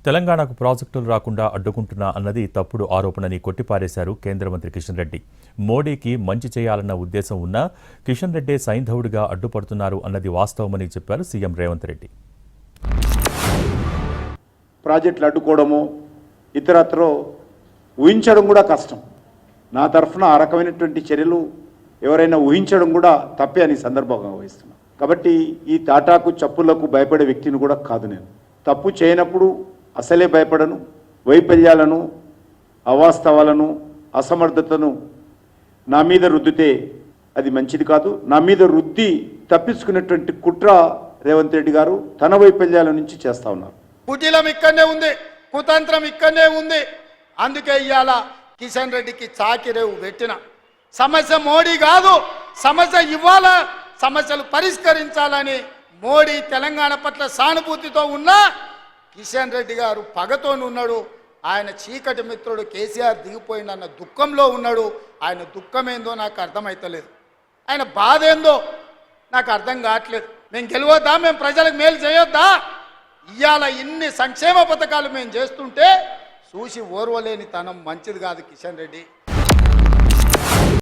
తెలంగాణకు ప్రాజెక్టులు రాకుండా అడ్డుకుంటున్నా అన్నది తప్పుడు ఆరోపణని కొట్టిపారేశారు కేంద్ర మంత్రి కిషన్ రెడ్డి. మోడీకి మంచి చేయాలన్న ఉద్దేశం ఉన్నా కిషన్ రెడ్డే సైంధవుడిగా అడ్డుపడుతున్నారు అన్నది వాస్తవమని చెప్పారు సీఎం రేవంత్ రెడ్డి. ప్రాజెక్టులు అడ్డుకోవడము ఇతరత్రో ఊహించడం కూడా కష్టం. నా తరఫున ఆ రకమైనటువంటి చర్యలు ఎవరైనా ఊహించడం కూడా తప్పే అని సందర్భంగా వహిస్తున్నాను. కాబట్టి ఈ తాటాకు చప్పులకు భయపడే వ్యక్తిని కూడా కాదు నేను. తప్పు చేయనప్పుడు అసలే భయపడను. వైఫల్యాలను, అవాస్తవాలను, అసమర్థతను నా మీద రుద్దితే అది మంచిది కాదు. నా మీద రుద్ది తప్పించుకునేటువంటి కుట్ర రేవంత్ రెడ్డి గారు తన వైఫల్యాల నుంచి చేస్తా ఉన్నారు. కుటీలం ఇక్కడనే ఉంది, కుతంత్రం ఇక్కడనే ఉంది. అందుకే ఇవాళ కిషన్ రెడ్డికి చాకిరేవు పెట్టిన. సమస్య మోడీ కాదు, సమస్య ఇవాళ సమస్యలు పరిష్కరించాలని మోడీ తెలంగాణ పట్ల సానుభూతితో ఉన్న కిషన్ రెడ్డి గారు పగతో ఉన్నాడు. ఆయన చీకటి మిత్రుడు కేసీఆర్ దిగిపోయిందన్న దుఃఖంలో ఉన్నాడు. ఆయన దుఃఖం ఏందో నాకు అర్థమవుతలేదు, ఆయన బాధ ఏందో నాకు అర్థం కావట్లేదు. మేము గెలవద్దా, మేము ప్రజలకు మేలు చేయొద్దా? ఇవాళ ఇన్ని సంక్షేమ పథకాలు మేము చేస్తుంటే చూసి ఓర్వలేని తనం మంచిది కాదు కిషన్ రెడ్డి.